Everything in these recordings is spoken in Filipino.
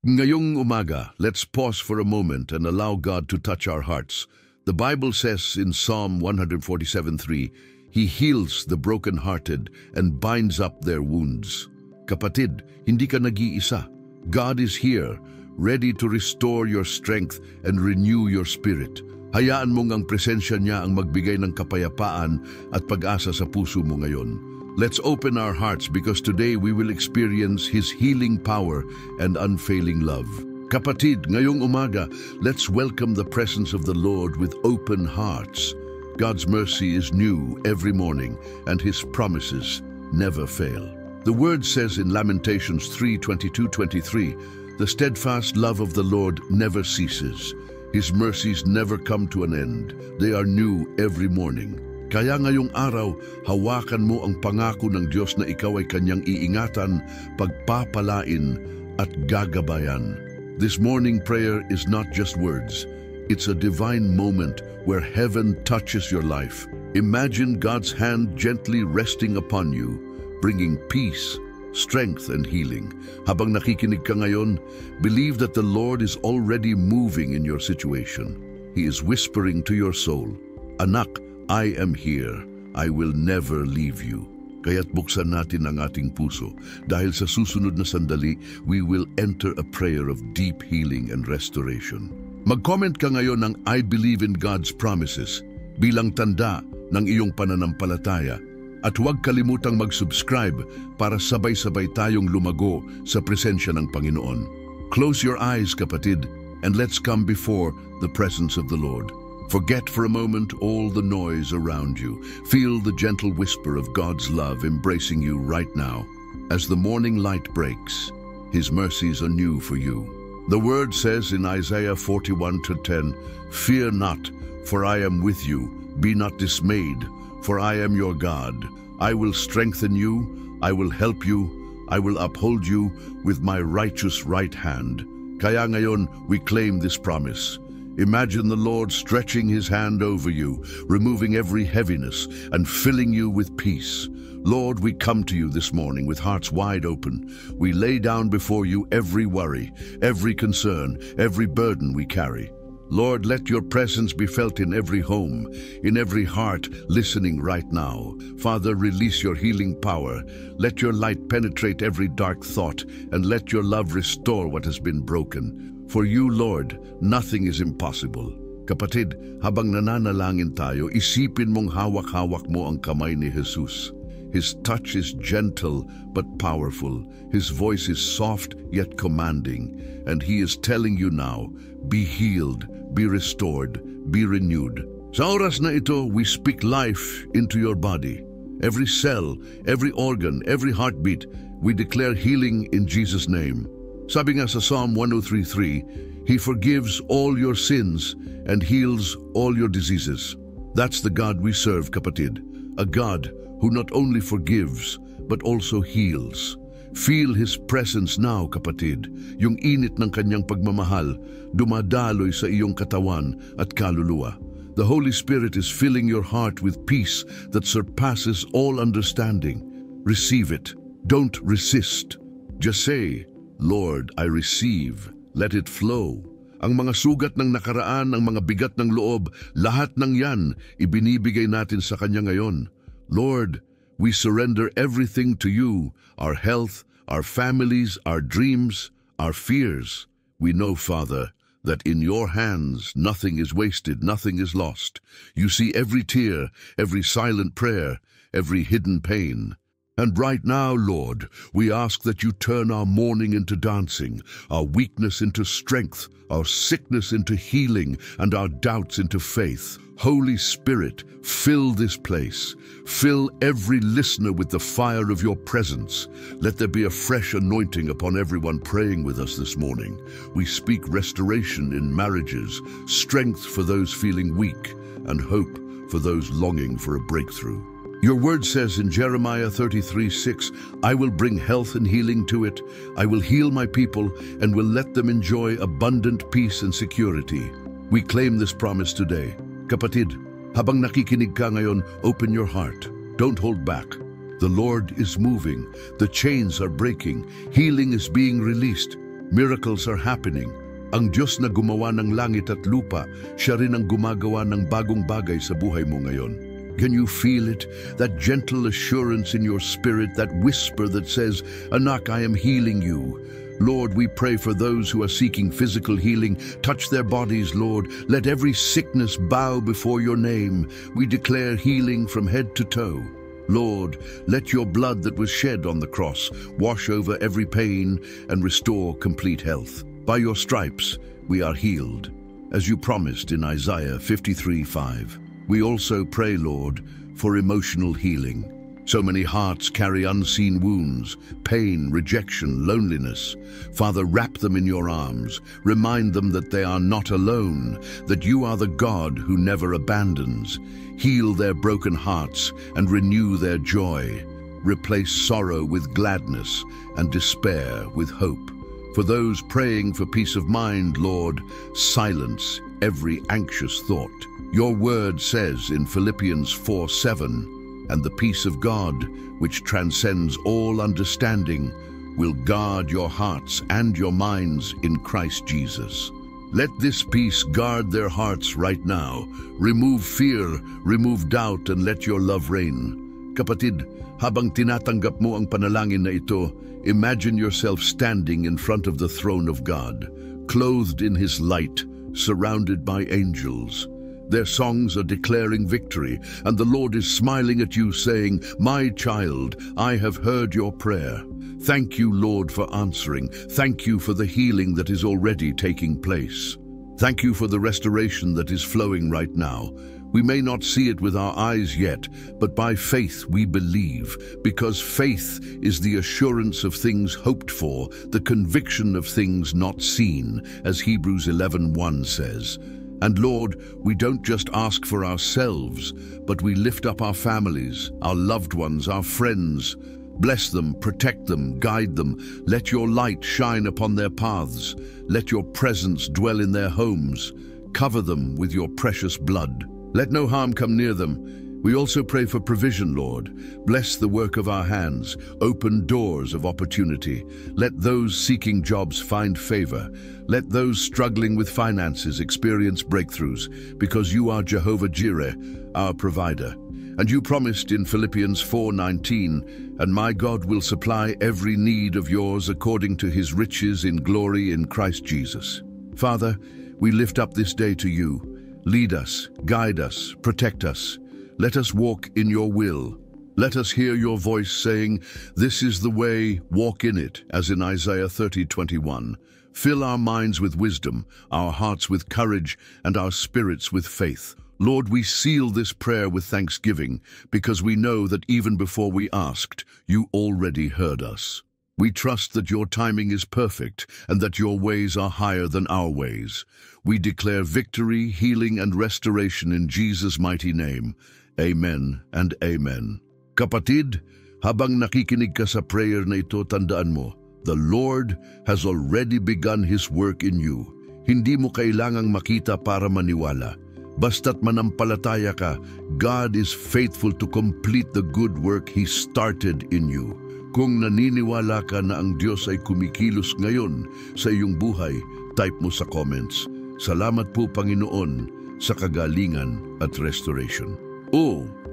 Ngayong umaga, let's pause for a moment and allow God to touch our hearts. The Bible says in Psalm 147:3, He heals the brokenhearted and binds up their wounds. Kapatid, hindi ka nag-iisa. God is here, ready to restore your strength and renew your spirit. Hayaan mong ang presensya niya ang magbigay ng kapayapaan at pag-asa sa puso mo ngayon. Let's open our hearts because today we will experience His healing power and unfailing love. Kapatid, ngayong umaga, let's welcome the presence of the Lord with open hearts. God's mercy is new every morning, and His promises never fail. The Word says in Lamentations 3:22-23, "The steadfast love of the Lord never ceases. His mercies never come to an end. They are new every morning." Kaya ngayong araw, hawakan mo ang pangako ng Diyos na ikaw ay Kanyang iingatan, pagpapalain at gagabayan. This morning prayer is not just words. It's a divine moment where heaven touches your life. Imagine God's hand gently resting upon you, bringing peace, strength, and healing. Habang nakikinig ka ngayon, believe that the Lord is already moving in your situation. He is whispering to your soul, "Anak, I am here. I will never leave you." Kaya't buksan natin ang ating puso dahil sa susunod na sandali, we will enter a prayer of deep healing and restoration. Mag-comment ka ngayon ng "I believe in God's promises" bilang tanda ng iyong pananampalataya. At huwag kalimutang mag-subscribe para sabay-sabay tayong lumago sa presensya ng Panginoon. Close your eyes, kapatid, and let's come before the presence of the Lord. Forget for a moment all the noise around you. Feel the gentle whisper of God's love embracing you right now. As the morning light breaks, His mercies are new for you. The Word says in Isaiah 41:10, "Fear not, for I am with you. Be not dismayed, for I am your God. I will strengthen you, I will help you, I will uphold you with my righteous right hand." Kaya ngayon, we claim this promise. Imagine the Lord stretching His hand over you, removing every heaviness and filling you with peace. Lord, we come to you this morning with hearts wide open. We lay down before you every worry, every concern, every burden we carry. Lord, let your presence be felt in every home, in every heart listening right now. Father, release your healing power. Let your light penetrate every dark thought, and let your love restore what has been broken. For you, Lord, nothing is impossible. Kapatid, habang nananalangin tayo, isipin mong hawak-hawak mo ang kamay ni Jesus. His touch is gentle but powerful. His voice is soft yet commanding. And He is telling you now, be healed, be restored, be renewed. Sa oras na ito, we speak life into your body. Every cell, every organ, every heartbeat, we declare healing in Jesus' name. Sabi nga sa Psalm 103:3, He forgives all your sins and heals all your diseases. That's the God we serve, kapatid. A God who not only forgives, but also heals. Feel His presence now, kapatid. Yung init ng Kanyang pagmamahal, dumadaloy sa iyong katawan at kaluluwa. The Holy Spirit is filling your heart with peace that surpasses all understanding. Receive it. Don't resist. Just say, "Lord, I receive." Let it flow. Ang mga sugat ng nakaraan, ang mga bigat ng loob, lahat ng yan, ibinibigay natin sa Kanya ngayon. Lord, we surrender everything to you, our health, our families, our dreams, our fears. We know, Father, that in your hands nothing is wasted, nothing is lost. You see every tear, every silent prayer, every hidden pain. And right now, Lord, we ask that you turn our mourning into dancing, our weakness into strength, our sickness into healing, and our doubts into faith. Holy Spirit, fill this place. Fill every listener with the fire of your presence. Let there be a fresh anointing upon everyone praying with us this morning. We speak restoration in marriages, strength for those feeling weak, and hope for those longing for a breakthrough. Your word says in Jeremiah 33:6, "I will bring health and healing to it. I will heal my people and will let them enjoy abundant peace and security." We claim this promise today. Kapatid, habang nakikinig ka ngayon, open your heart. Don't hold back. The Lord is moving. The chains are breaking. Healing is being released. Miracles are happening. Ang Diyos na gumawa ng langit at lupa, siya rin ang gumagawa ng bagong bagay sa buhay mo ngayon. Can you feel it? That gentle assurance in your spirit, that whisper that says, "Anak, I am healing you." Lord, we pray for those who are seeking physical healing. Touch their bodies, Lord. Let every sickness bow before your name. We declare healing from head to toe. Lord, let your blood that was shed on the cross wash over every pain and restore complete health. By your stripes, we are healed, as you promised in Isaiah 53:5. We also pray, Lord, for emotional healing. So many hearts carry unseen wounds, pain, rejection, loneliness. Father, wrap them in your arms. Remind them that they are not alone, that you are the God who never abandons. Heal their broken hearts and renew their joy. Replace sorrow with gladness and despair with hope. For those praying for peace of mind, Lord, silence every anxious thought. Your word says in Philippians 4:7, "And the peace of God, which transcends all understanding, will guard your hearts and your minds in Christ Jesus." Let this peace guard their hearts right now. Remove fear, remove doubt, and let your love reign. Kapatid, habang tinatanggap mo ang panalangin na ito, imagine yourself standing in front of the throne of God, clothed in His light, surrounded by angels. Their songs are declaring victory, and the Lord is smiling at you, saying, "My child, I have heard your prayer. Thank you, Lord, for answering. Thank you for the healing that is already taking place. Thank you for the restoration that is flowing right now. We may not see it with our eyes yet, but by faith we believe, because faith is the assurance of things hoped for, the conviction of things not seen, as Hebrews 11:1 says. And Lord, we don't just ask for ourselves, but we lift up our families, our loved ones, our friends. Bless them, protect them, guide them. Let your light shine upon their paths. Let your presence dwell in their homes. Cover them with your precious blood. Let no harm come near them. We also pray for provision, Lord. Bless the work of our hands. Open doors of opportunity. Let those seeking jobs find favor. Let those struggling with finances experience breakthroughs, because you are Jehovah Jireh, our provider. And you promised in Philippians 4:19, "And my God will supply every need of yours according to His riches in glory in Christ Jesus." Father, we lift up this day to you. Lead us, guide us, protect us. Let us walk in your will. Let us hear your voice saying, "This is the way, walk in it," as in Isaiah 30:21. Fill our minds with wisdom, our hearts with courage, and our spirits with faith. Lord, we seal this prayer with thanksgiving, because we know that even before we asked, you already heard us. We trust that your timing is perfect and that your ways are higher than our ways. We declare victory, healing, and restoration in Jesus' mighty name. Amen and amen. Kapatid, habang nakikinig ka sa prayer na ito, tandaan mo, the Lord has already begun His work in you. Hindi mo kailangang makita para maniwala. Basta't manampalataya ka, God is faithful to complete the good work He started in you. Kung naniniwala ka na ang Diyos ay kumikilos ngayon sa iyong buhay, type mo sa comments, "Salamat po, Panginoon, sa kagalingan at restoration."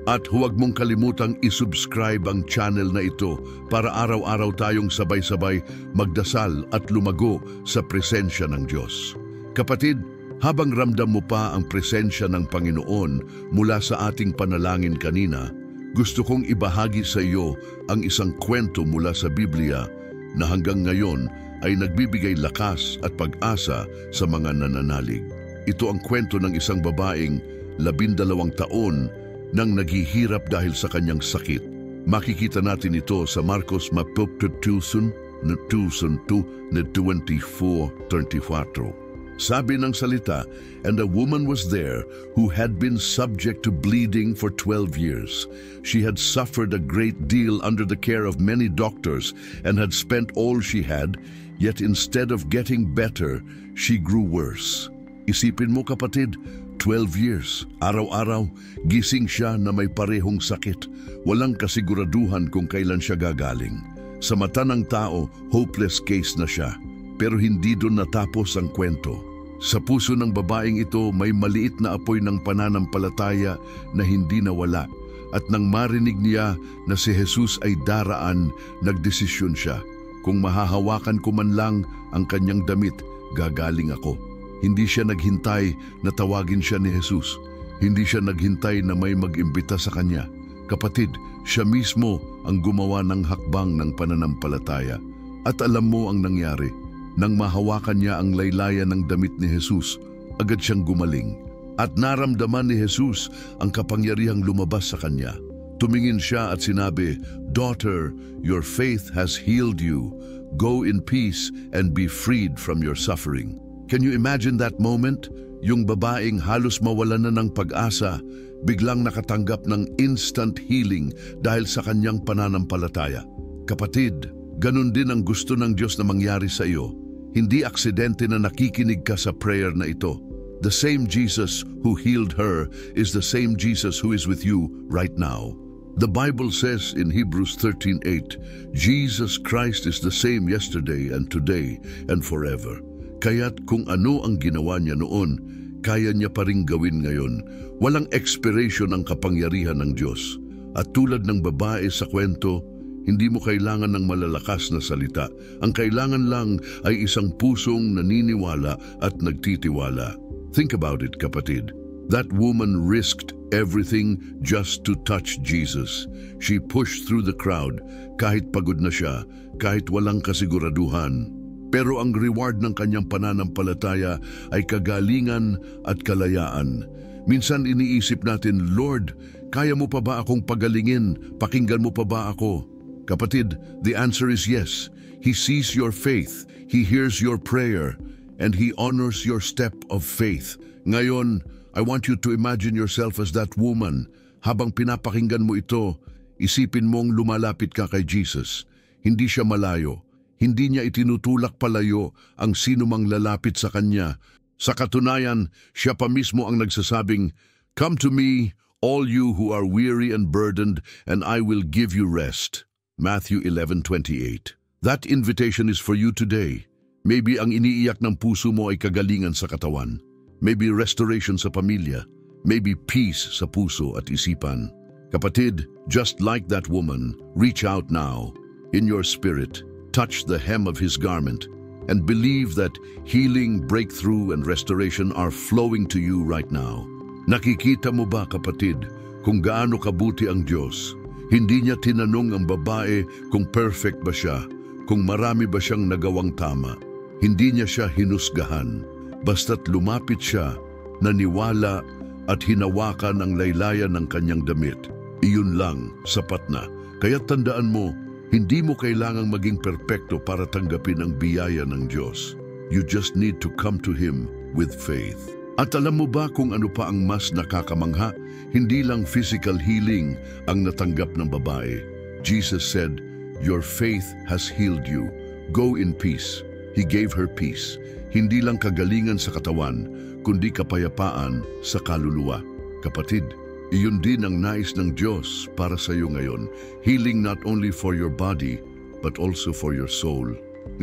At huwag mong kalimutang isubscribe ang channel na ito para araw-araw tayong sabay-sabay magdasal at lumago sa presensya ng Diyos. Kapatid, habang ramdam mo pa ang presensya ng Panginoon mula sa ating panalangin kanina, gusto kong ibahagi sa iyo ang isang kwento mula sa Biblia na hanggang ngayon ay nagbibigay lakas at pag-asa sa mga nananalig. Ito ang kwento ng isang babaeng 12 taon nang naghihirap dahil sa kanyang sakit. Makikita natin ito sa Marcos 2:24. Sabi ng salita, "And a woman was there who had been subject to bleeding for 12 years. She had suffered a great deal under the care of many doctors and had spent all she had, yet instead of getting better, she grew worse." Isipin mo, kapatid, 12 years, araw-araw, gising siya na may parehong sakit. Walang kasiguraduhan kung kailan siya gagaling. Sa mata ng tao, hopeless case na siya. Pero hindi doon natapos ang kwento. Sa puso ng babaeng ito may maliit na apoy ng pananampalataya na hindi nawala. At nang marinig niya na si Jesus ay daraan, nagdesisyon siya. Kung mahahawakan ko man lang ang kanyang damit, gagaling ako. Hindi siya naghintay na tawagin siya ni Jesus. Hindi siya naghintay na may mag-imbita sa kanya. Kapatid, siya mismo ang gumawa ng hakbang ng pananampalataya. At alam mo ang nangyari. Nang mahawakan niya ang laylayan ng damit ni Jesus, agad siyang gumaling. At naramdaman ni Jesus ang kapangyarihang lumabas sa kanya. Tumingin siya at sinabi, "Daughter, your faith has healed you. Go in peace and be freed from your suffering." Can you imagine that moment? Yung babaeng halos mawalan na ng pag-asa, biglang nakatanggap ng instant healing dahil sa kanyang pananampalataya. Kapatid, ganun din ang gusto ng Diyos na mangyari sa iyo. Hindi aksidente na nakikinig ka sa prayer na ito. The same Jesus who healed her is the same Jesus who is with you right now. The Bible says in Hebrews 13:8, Jesus Christ is the same yesterday and today and forever. Kaya't kung ano ang ginawa niya noon, kaya niya pa ring gawin ngayon. Walang expiration ang kapangyarihan ng Diyos. At tulad ng babae sa kwento, hindi mo kailangan ng malalakas na salita. Ang kailangan lang ay isang pusong naniniwala at nagtitiwala. Think about it, kapatid. That woman risked everything just to touch Jesus. She pushed through the crowd, kahit pagod na siya, kahit walang kasiguraduhan. Pero ang reward ng kanyang pananampalataya ay kagalingan at kalayaan. Minsan iniisip natin, Lord, kaya mo pa ba akong pagalingin? Pakinggan mo pa ba ako? Kapatid, the answer is yes. He sees your faith, He hears your prayer, and He honors your step of faith. Ngayon, I want you to imagine yourself as that woman. Habang pinapakinggan mo ito, isipin mong lumalapit ka kay Jesus. Hindi siya malayo. Hindi niya itinutulak palayo ang sinumang lalapit sa Kanya. Sa katunayan, siya pa mismo ang nagsasabing, "Come to me, all you who are weary and burdened, and I will give you rest." Matthew 11:28. That invitation is for you today. Maybe ang iniiyak ng puso mo ay kagalingan sa katawan. Maybe restoration sa pamilya. Maybe peace sa puso at isipan. Kapatid, just like that woman, reach out now. In your spirit, touch the hem of His garment and believe that healing, breakthrough, and restoration are flowing to you right now. Nakikita mo ba, kapatid, kung gaano kabuti ang Diyos? Hindi niya tinanong ang babae kung perfect ba siya, kung marami ba siyang nagawang tama. Hindi niya siya hinusgahan. Basta't lumapit siya, naniwala at hinawakan ang laylayan ng kanyang damit. Iyon lang, sapat na. Kaya tandaan mo, hindi mo kailangang maging perpekto para tanggapin ang biyaya ng Diyos. You just need to come to Him with faith. At alam mo ba kung ano pa ang mas nakakamangha? Hindi lang physical healing ang natanggap ng babae. Jesus said, "Your faith has healed you. Go in peace." He gave her peace. Hindi lang kagalingan sa katawan, kundi kapayapaan sa kaluluwa. Kapatid, iyon din ang nais ng Diyos para sa iyo ngayon. Healing not only for your body, but also for your soul.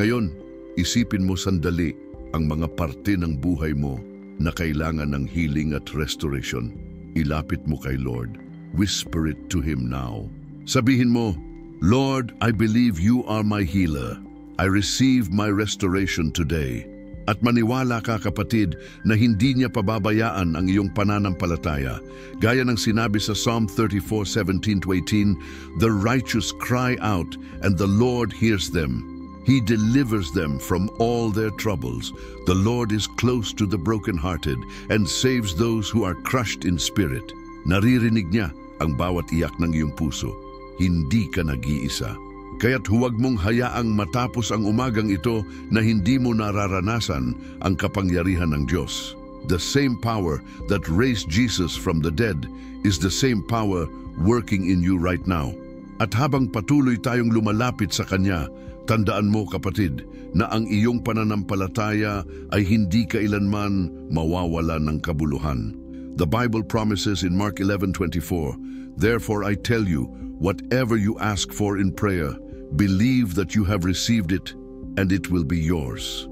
Ngayon, isipin mo sandali ang mga parte ng buhay mo na kailangan ng healing at restoration. Ilapit mo kay Lord. Whisper it to Him now. Sabihin mo, "Lord, I believe you are my healer. I receive my restoration today." At maniwala ka, kapatid, na hindi niya pababayaan ang iyong pananampalataya. Gaya ng sinabi sa Psalm 34:17-18, "The righteous cry out, and the Lord hears them. He delivers them from all their troubles. The Lord is close to the brokenhearted and saves those who are crushed in spirit." Naririnig niya ang bawat iyak ng iyong puso. Hindi ka nag-iisa. Kaya't huwag mong hayaang matapos ang umagang ito na hindi mo nararanasan ang kapangyarihan ng Diyos. The same power that raised Jesus from the dead is the same power working in you right now. At habang patuloy tayong lumalapit sa Kanya, tandaan mo, kapatid, na ang iyong pananampalataya ay hindi kailanman mawawala ng kabuluhan. The Bible promises in Mark 11:24, "Therefore I tell you, whatever you ask for in prayer, believe that you have received it, and it will be yours.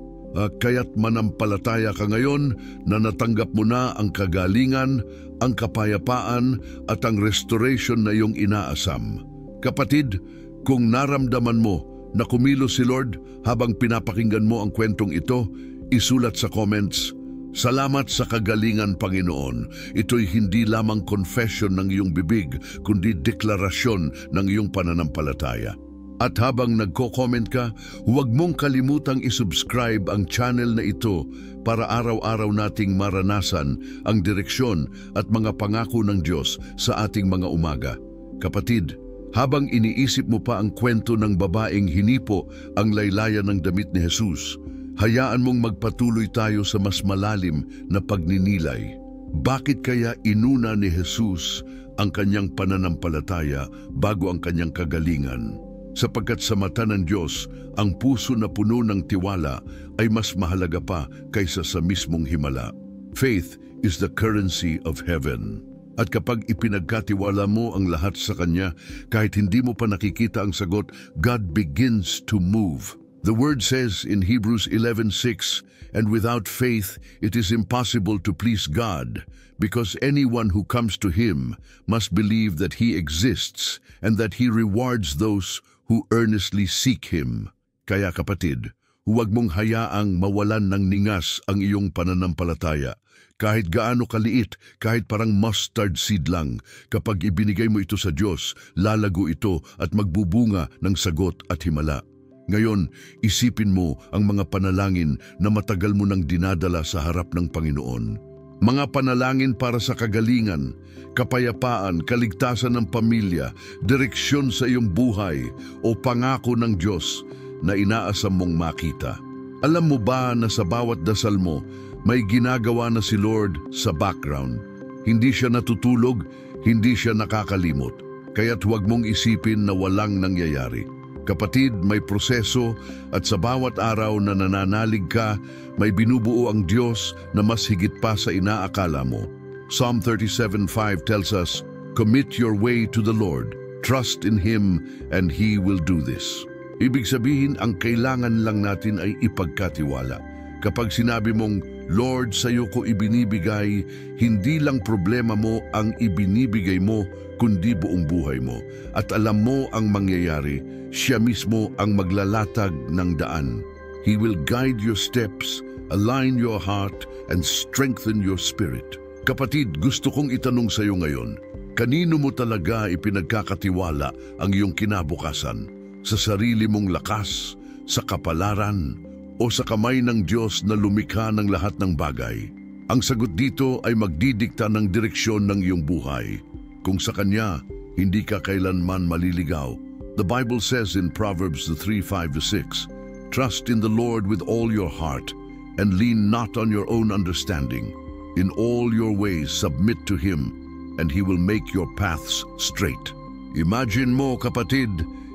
Kaya't manampalataya ka ngayon na natanggap mo na ang kagalingan, ang kapayapaan at ang restoration na iyong inaasam. Kapatid, kung naramdaman mo na kumilos si Lord habang pinapakinggan mo ang kwentong ito, isulat sa comments, "Salamat sa kagalingan, Panginoon. Ito'y hindi lamang confession ng iyong bibig, kundi deklarasyon ng iyong pananampalataya." At habang nagko-comment ka, huwag mong kalimutang isubscribe ang channel na ito para araw-araw nating maranasan ang direksyon at mga pangako ng Diyos sa ating mga umaga. Kapatid, habang iniisip mo pa ang kwento ng babaeng hinipo ang laylayan ng damit ni Jesus, hayaan mong magpatuloy tayo sa mas malalim na pagninilay. Bakit kaya inuna ni Jesus ang kanyang pananampalataya bago ang kanyang kagalingan? Sapagkat sa mata ng Diyos, ang puso na puno ng tiwala ay mas mahalaga pa kaysa sa mismong himala. Faith is the currency of heaven. At kapag ipinagkatiwala mo ang lahat sa Kanya, kahit hindi mo pa nakikita ang sagot, God begins to move. The word says in Hebrews 11:6, "And without faith it is impossible to please God, because anyone who comes to Him must believe that He exists and that He rewards those who earnestly seek Him." Kaya kapatid, huwag mong hayaang mawalan ng ningas ang iyong pananampalataya. Kahit gaano kaliit, kahit parang mustard seed lang, kapag ibinigay mo ito sa Diyos, lalago ito at magbubunga ng sagot at himala. Ngayon, isipin mo ang mga panalangin na matagal mo nang dinadala sa harap ng Panginoon. Mga panalangin para sa kagalingan, kapayapaan, kaligtasan ng pamilya, direksyon sa iyong buhay o pangako ng Diyos na inaasam mong makita. Alam mo ba na sa bawat dasal mo, may ginagawa na si Lord sa background? Hindi siya natutulog, hindi siya nakakalimot. Kaya't huwag mong isipin na walang nangyayari. Kapatid, may proseso at sa bawat araw na nananalig ka, may binubuo ang Diyos na mas higit pa sa inaakala mo. Psalm 37:5 tells us, "Commit your way to the Lord, trust in Him, and He will do this." Ibig sabihin, ang kailangan lang natin ay ipagkatiwala. Kapag sinabi mong, "Lord, sa iyo ko ibinibigay," hindi lang problema mo ang ibinibigay mo, kundi buong buhay mo. At alam mo ang mangyayari, siya mismo ang maglalatag ng daan. He will guide your steps, align your heart, and strengthen your spirit. Kapatid, gusto kong itanong sa iyo ngayon, kanino mo talaga ipinagkakatiwala ang iyong kinabukasan? Sa sarili mong lakas, sa kapalaran, o sa kamay ng Diyos na lumikha ng lahat ng bagay? Ang sagot dito ay magdidikta ng direksyon ng iyong buhay. Kung sa Kanya, hindi ka kailanman maliligaw. The Bible says in Proverbs 3:5-6, "Trust in the Lord with all your heart, and lean not on your own understanding. In all your ways submit to Him, and He will make your paths straight." Imagine mo, kapatid,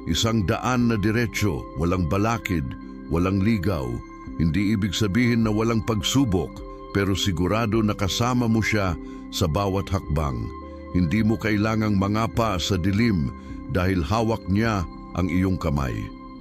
isang daan na diretso, walang balakid, walang ligaw. Hindi ibig sabihin na walang pagsubok, pero sigurado na kasama mo siya sa bawat hakbang. Hindi mo kailangang mangapa sa dilim dahil hawak niya ang iyong kamay.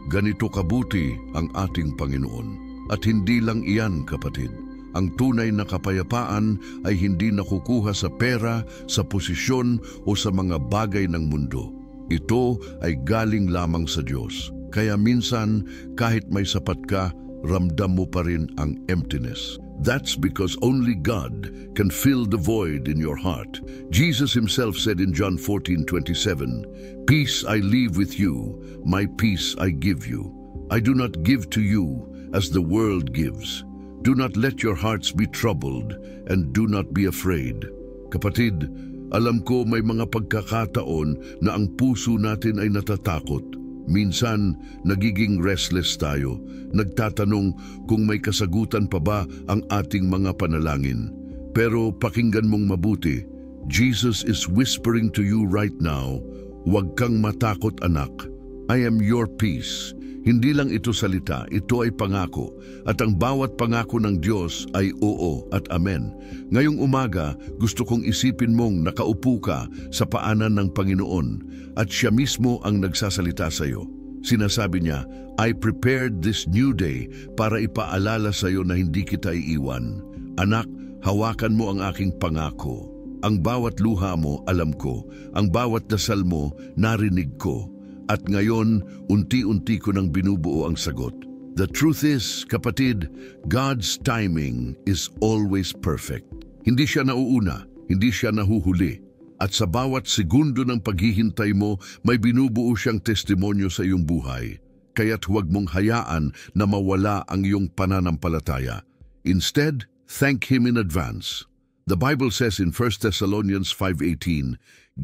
Ganito kabuti ang ating Panginoon. At hindi lang iyan, kapatid. Ang tunay na kapayapaan ay hindi nakukuha sa pera, sa posisyon o sa mga bagay ng mundo. Ito ay galing lamang sa Diyos. Kaya minsan, kahit may sapat ka, ramdam mo pa rin ang emptiness. That's because only God can fill the void in your heart. Jesus Himself said in John 14:27, "Peace I leave with you, my peace I give you. I do not give to you as the world gives. Do not let your hearts be troubled, and do not be afraid." Kapatid, alam ko may mga pagkakataon na ang puso natin ay natatakot. Minsan, nagiging restless tayo, nagtatanong kung may kasagutan pa ba ang ating mga panalangin. Pero pakinggan mong mabuti, Jesus is whispering to you right now, "Huwag kang matakot, anak. I am your peace." Hindi lang ito salita, ito ay pangako. At ang bawat pangako ng Diyos ay oo at amen. Ngayong umaga, gusto kong isipin mong nakaupo ka sa paanan ng Panginoon at Siya mismo ang nagsasalita sa iyo. Sinasabi niya, I prepared this new day para ipaalala sa iyo na hindi kita iiwan. Anak, hawakan mo ang aking pangako. Ang bawat luha mo, alam ko. Ang bawat dasal mo, narinig ko. At ngayon, unti-unti ko nang binubuo ang sagot. The truth is, kapatid, God's timing is always perfect. Hindi siya nauuna, hindi siya nahuhuli. At sa bawat segundo ng paghihintay mo, may binubuo siyang testimonyo sa iyong buhay. Kaya't huwag mong hayaan na mawala ang iyong pananampalataya. Instead, thank Him in advance. The Bible says in 1 Thessalonians 5:18,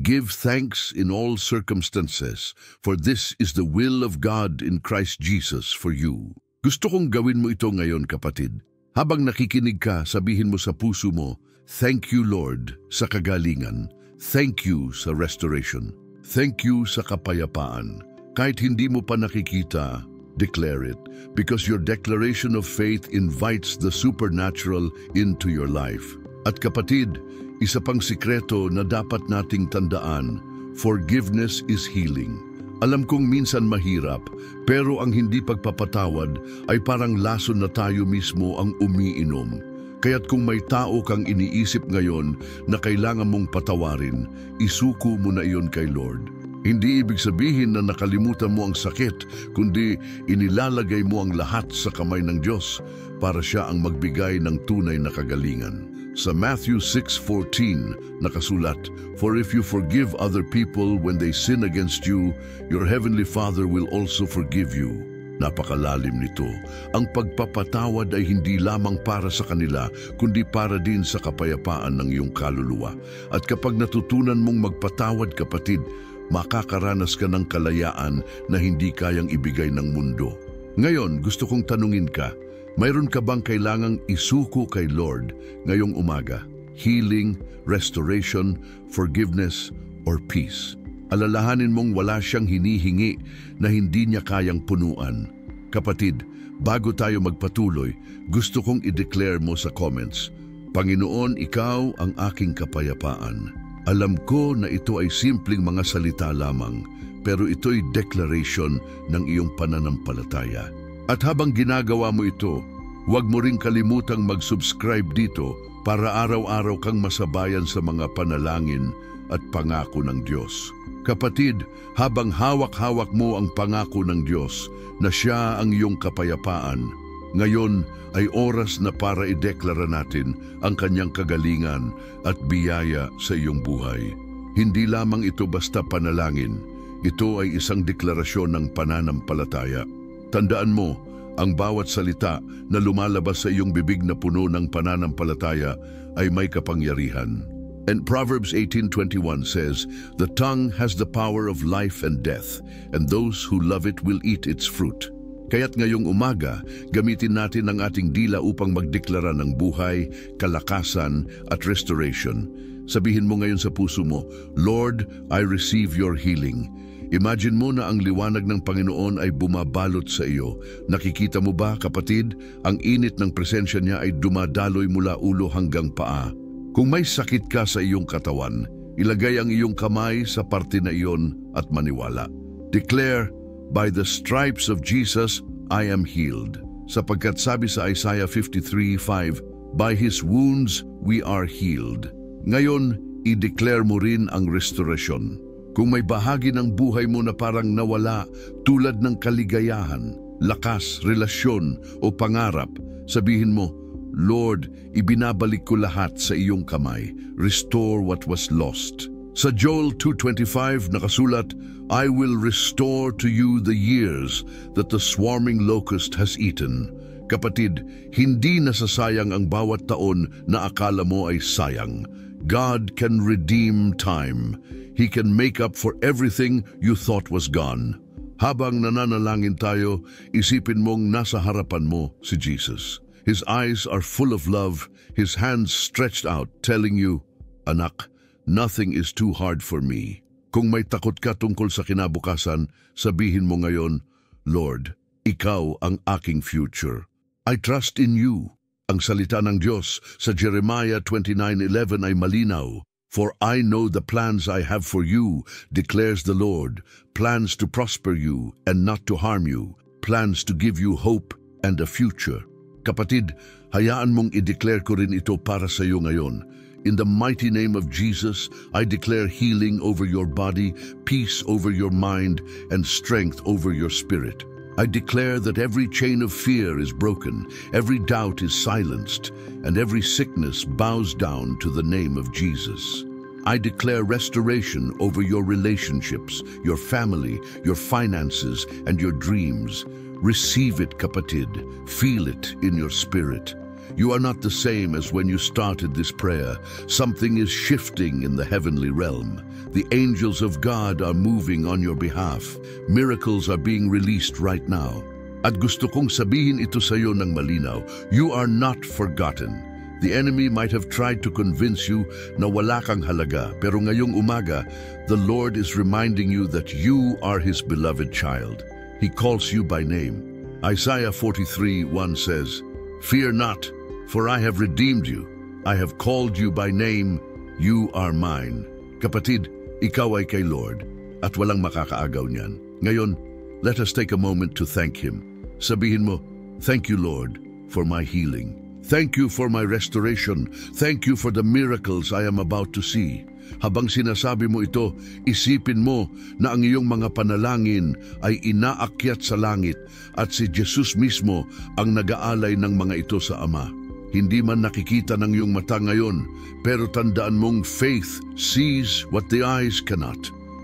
give thanks in all circumstances, for this is the will of God in Christ Jesus for you. Gusto kong gawin mo ito ngayon, kapatid. Habang nakikinig ka, sabihin mo sa puso mo, thank you, Lord, sa kagalingan. Thank you sa restoration. Thank you sa kapayapaan. Kahit hindi mo pa nakikita, declare it, because your declaration of faith invites the supernatural into your life. At kapatid, isa pang sikreto na dapat nating tandaan, forgiveness is healing. Alam kong minsan mahirap, pero ang hindi pagpapatawad ay parang lason na tayo mismo ang umiinom. Kaya't kung may tao kang iniisip ngayon na kailangan mong patawarin, isuko mo na iyon kay Lord. Hindi ibig sabihin na nakalimutan mo ang sakit, kundi inilalagay mo ang lahat sa kamay ng Diyos para siya ang magbigay ng tunay na kagalingan. Sa Matthew 6:14 nakasulat, for if you forgive other people when they sin against you, your heavenly Father will also forgive you. Napakalalim nito. Ang pagpapatawad ay hindi lamang para sa kanila, kundi para din sa kapayapaan ng iyong kaluluwa. At kapag natutunan mong magpatawad, kapatid, makakaranas ka ng kalayaan na hindi kayang ibigay ng mundo. Ngayon, gusto kong tanungin ka, mayroon ka bang kailangang isuko kay Lord ngayong umaga? Healing, restoration, forgiveness, or peace? Alalahanin mong wala siyang hinihingi na hindi niya kayang punuan. Kapatid, bago tayo magpatuloy, gusto kong i-declare mo sa comments, Panginoon, ikaw ang aking kapayapaan. Alam ko na ito ay simpleng mga salita lamang, pero ito'y declaration ng iyong pananampalataya. At habang ginagawa mo ito, huwag mo ring kalimutang mag-subscribe dito para araw-araw kang masabayan sa mga panalangin at pangako ng Diyos. Kapatid, habang hawak-hawak mo ang pangako ng Diyos na siya ang iyong kapayapaan, ngayon ay oras na para ideklara natin ang kanyang kagalingan at biyaya sa iyong buhay. Hindi lamang ito basta panalangin, ito ay isang deklarasyon ng pananampalataya. Tandaan mo, ang bawat salita na lumalabas sa iyong bibig na puno ng pananampalataya ay may kapangyarihan. And Proverbs 18:21 says, the tongue has the power of life and death, and those who love it will eat its fruit. Kaya't ngayong umaga, gamitin natin ang ating dila upang magdeklara ng buhay, kalakasan at restoration. Sabihin mo ngayon sa puso mo, Lord, I receive your healing. Imagine mo na ang liwanag ng Panginoon ay bumabalot sa iyo. Nakikita mo ba, kapatid? Ang init ng presensya niya ay dumadaloy mula ulo hanggang paa. Kung may sakit ka sa iyong katawan, ilagay ang iyong kamay sa parte na iyon at maniwala. Declare, by the stripes of Jesus, I am healed. Sapagkat sabi sa Isaiah 53:5, by His wounds we are healed. Ngayon, i-declare mo rin ang restoration. Kung may bahagi ng buhay mo na parang nawala tulad ng kaligayahan, lakas, relasyon o pangarap, sabihin mo, Lord, ibinabalik ko lahat sa iyong kamay. Restore what was lost. Sa Joel 2:25 nakasulat, I will restore to you the years that the swarming locust has eaten. Kapatid, hindi nasasayang ang bawat taon na akala mo ay sayang. God can redeem time. He can make up for everything you thought was gone. Habang nananalangin tayo, isipin mong nasa harapan mo si Jesus. His eyes are full of love, His hands stretched out, telling you, Anak, nothing is too hard for me. Kung may takot ka tungkol sa kinabukasan, sabihin mo ngayon, Lord, Ikaw ang aking future. I trust in you. Ang salita ng Diyos sa Jeremiah 29:11 ay malinaw. For I know the plans I have for you, declares the Lord, plans to prosper you and not to harm you, plans to give you hope and a future. Kapatid, hayaan mong i-declare ko rin ito para sa iyo ngayon. In the mighty name of Jesus, I declare healing over your body, peace over your mind, and strength over your spirit. I declare that every chain of fear is broken, every doubt is silenced, and every sickness bows down to the name of Jesus. I declare restoration over your relationships, your family, your finances, and your dreams. Receive it, kapatid. Feel it in your spirit. You are not the same as when you started this prayer. Something is shifting in the heavenly realm. The angels of God are moving on your behalf. Miracles are being released right now. At gusto kong sabihin ito sa iyo ng malinaw, you are not forgotten. The enemy might have tried to convince you na wala kang halaga, pero ngayong umaga, the Lord is reminding you that you are His beloved child. He calls you by name. Isaiah 43:1 says, "Fear not, for I have redeemed you. I have called you by name. You are mine." Kapatid, ikaw ay kay Lord, at walang makakaagaw niyan. Ngayon, let us take a moment to thank Him. Sabihin mo, "Thank you, Lord, for my healing. Thank you for my restoration. Thank you for the miracles I am about to see." Habang sinasabi mo ito, isipin mo na ang iyong mga panalangin ay inaakyat sa langit at si Jesus mismo ang nag-aalay ng mga ito sa Ama. Hindi man nakikita ng iyong mata ngayon, pero tandaan mong faith sees what the eyes cannot.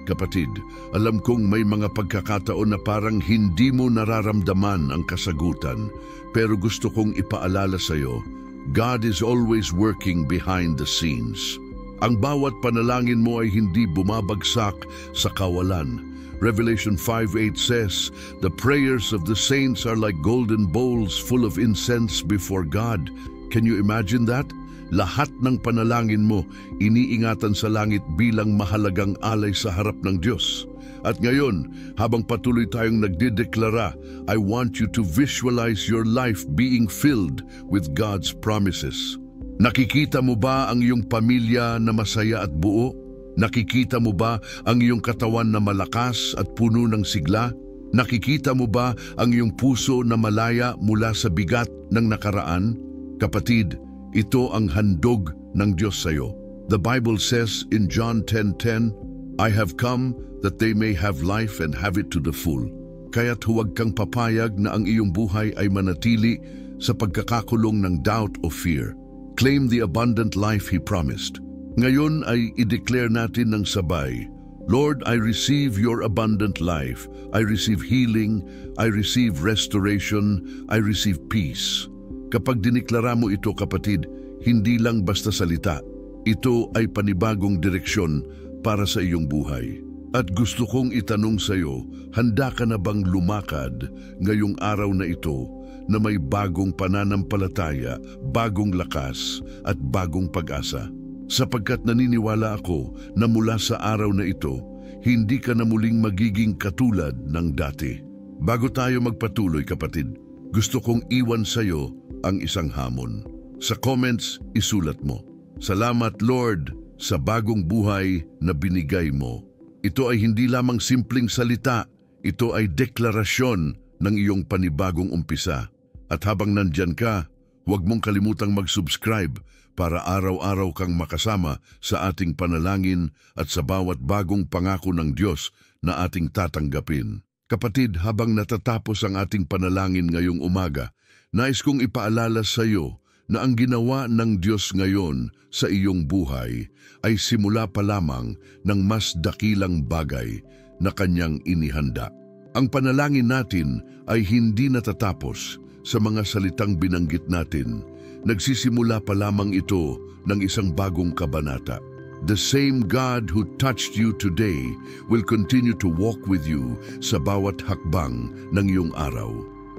Kapatid, alam kong may mga pagkakataon na parang hindi mo nararamdaman ang kasagutan, pero gusto kong ipaalala sa iyo, God is always working behind the scenes. Ang bawat panalangin mo ay hindi bumabagsak sa kawalan. Revelation 5:8 says, "The prayers of the saints are like golden bowls full of incense before God." Can you imagine that? Lahat ng panalangin mo, iniingatan sa langit bilang mahalagang alay sa harap ng Diyos. At ngayon, habang patuloy tayong nagdideklara, I want you to visualize your life being filled with God's promises. Nakikita mo ba ang iyong pamilya na masaya at buo? Nakikita mo ba ang iyong katawan na malakas at puno ng sigla? Nakikita mo ba ang iyong puso na malaya mula sa bigat ng nakaraan? Kapatid, ito ang handog ng Diyos sa iyo. The Bible says in John 10:10, "I have come that they may have life and have it to the full." Kaya't huwag kang papayag na ang iyong buhay ay manatili sa pagkakakulong ng doubt o fear. Claim the abundant life He promised. Ngayon ay i-declare natin ng sabay, Lord, I receive your abundant life. I receive healing. I receive restoration. I receive peace. Kapag diniklara mo ito, kapatid, hindi lang basta salita. Ito ay panibagong direksyon para sa iyong buhay. At gusto kong itanong sa iyo, handa ka na bang lumakad ngayong araw na ito na may bagong pananampalataya, bagong lakas at bagong pag-asa? Sapagkat naniniwala ako na mula sa araw na ito, hindi ka na muling magiging katulad ng dati. Bago tayo magpatuloy, kapatid, gusto kong iwan sa iyo ang isang hamon. Sa comments, isulat mo, "Salamat Lord sa bagong buhay na binigay mo." Ito ay hindi lamang simpleng salita, ito ay deklarasyon ng iyong panibagong umpisa. At habang nandyan ka, huwag mong kalimutang mag-subscribe para araw-araw kang makasama sa ating panalangin at sa bawat bagong pangako ng Diyos na ating tatanggapin. Kapatid, habang natatapos ang ating panalangin ngayong umaga, nais kong ipaalala sa iyo na ang ginawa ng Diyos ngayon sa iyong buhay ay simula pa lamang ng mas dakilang bagay na Kanyang inihanda. Ang panalangin natin ay hindi natatapos sa mga salitang binanggit natin. Nagsisimula pa lamang ito ng isang bagong kabanata. The same God who touched you today will continue to walk with you sa bawat hakbang ng iyong araw.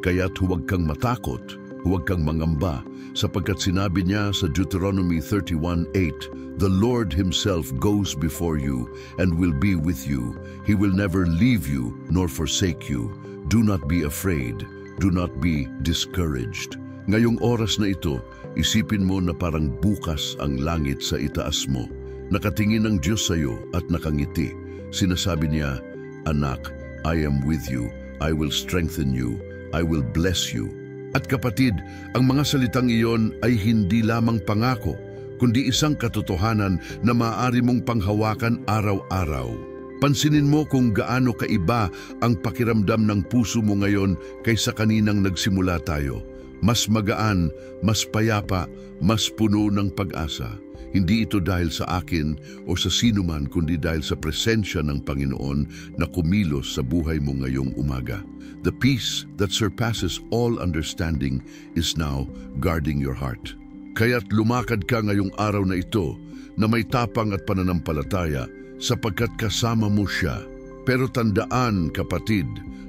Kaya't huwag kang matakot, huwag kang mangamba, sapagkat sinabi niya sa Deuteronomy 31:8, "The Lord Himself goes before you and will be with you. He will never leave you nor forsake you. Do not be afraid. Do not be discouraged." Ngayong oras na ito, isipin mo na parang bukas ang langit sa itaas mo. Nakatingin ang Diyos sa iyo at nakangiti. Sinasabi niya, "Anak, I am with you. I will strengthen you. I will bless you." At kapatid, ang mga salitang iyon ay hindi lamang pangako, kundi isang katotohanan na maaari mong panghawakan araw-araw. Pansinin mo kung gaano kaiba ang pakiramdam ng puso mo ngayon kaysa kaninang nagsimula tayo. Mas magaan, mas payapa, mas puno ng pag-asa. Hindi ito dahil sa akin o sa sinuman, kundi dahil sa presensya ng Panginoon na kumilos sa buhay mo ngayong umaga. The peace that surpasses all understanding is now guarding your heart. Kaya't lumakad ka ngayong araw na ito na may tapang at pananampalataya sapagkat kasama mo siya. Pero tandaan, kapatid,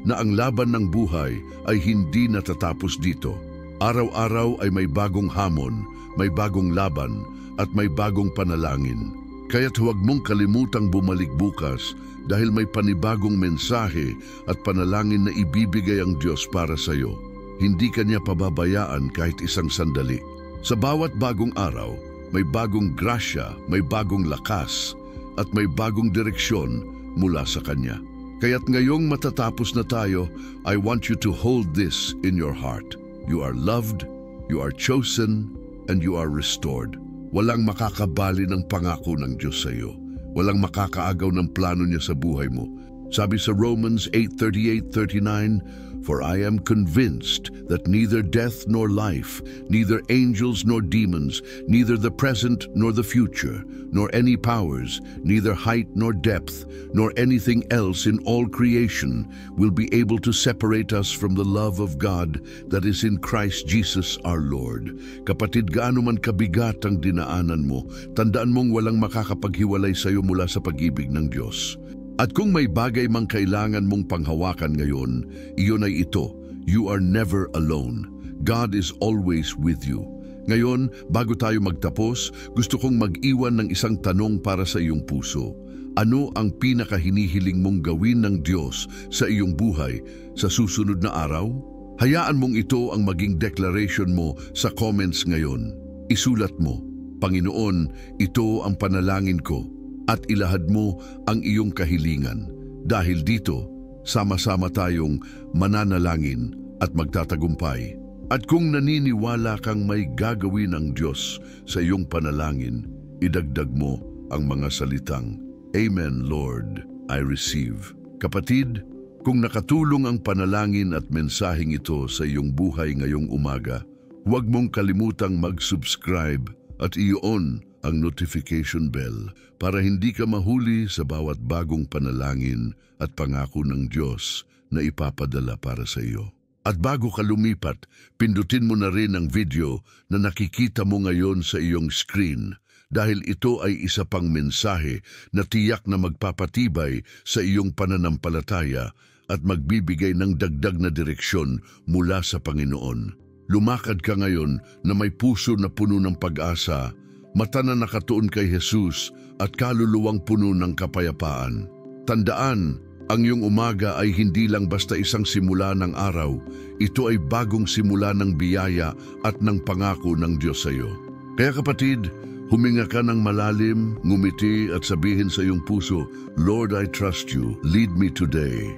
na ang laban ng buhay ay hindi natatapos dito. Araw-araw ay may bagong hamon, may bagong laban, at may bagong panalangin. Kaya't huwag mong kalimutang bumalik bukas dahil may panibagong mensahe at panalangin na ibibigay ang Diyos para sa iyo. Hindi kanya pababayaan kahit isang sandali. Sa bawat bagong araw, may bagong grasya, may bagong lakas, at may bagong direksyon mula sa Kanya. Kaya't ngayong matatapos na tayo, I want you to hold this in your heart. You are loved, you are chosen, and you are restored. Walang makakabali ng pangako ng Diyos sa iyo. Walang makakaagaw ng plano niya sa buhay mo. Sabi sa Romans 8:38-39, "For I am convinced that neither death nor life, neither angels nor demons, neither the present nor the future, nor any powers, neither height nor depth, nor anything else in all creation will be able to separate us from the love of God that is in Christ Jesus our Lord." Kapatid, gaano man kabigat ang dinaanan mo, tandaan mong walang makakapaghiwalay sa iyo mula sa pag-ibig ng Diyos. At kung may bagay mang kailangan mong panghawakan ngayon, iyon ay ito: you are never alone. God is always with you. Ngayon, bago tayo magtapos, gusto kong mag-iwan ng isang tanong para sa iyong puso. Ano ang pinakahinihiling mong gawin ng Diyos sa iyong buhay sa susunod na araw? Hayaan mong ito ang maging declaration mo sa comments ngayon. Isulat mo, "Panginoon, ito ang panalangin ko." At ilahad mo ang iyong kahilingan. Dahil dito, sama-sama tayong mananalangin at magtatagumpay. At kung naniniwala kang may gagawin ang Diyos sa iyong panalangin, idagdag mo ang mga salitang, "Amen, Lord, I receive." Kapatid, kung nakatulong ang panalangin at mensaheng ito sa iyong buhay ngayong umaga, huwag mong kalimutang mag-subscribe at i-on ang notification bell para hindi ka mahuli sa bawat bagong panalangin at pangako ng Diyos na ipapadala para sa iyo. At bago ka lumipat, pindutin mo na rin ang video na nakikita mo ngayon sa iyong screen dahil ito ay isa pang mensahe na tiyak na magpapatibay sa iyong pananampalataya at magbibigay ng dagdag na direksyon mula sa Panginoon. Lumakad ka ngayon na may puso na puno ng pag-asa, mata na nakatuon kay Jesus at kaluluwang puno ng kapayapaan. Tandaan, ang iyong umaga ay hindi lang basta isang simula ng araw. Ito ay bagong simula ng biyaya at ng pangako ng Diyos sa iyo. Kaya kapatid, huminga ka ng malalim, ngumiti at sabihin sa iyong puso, "Lord, I trust you. Lead me today."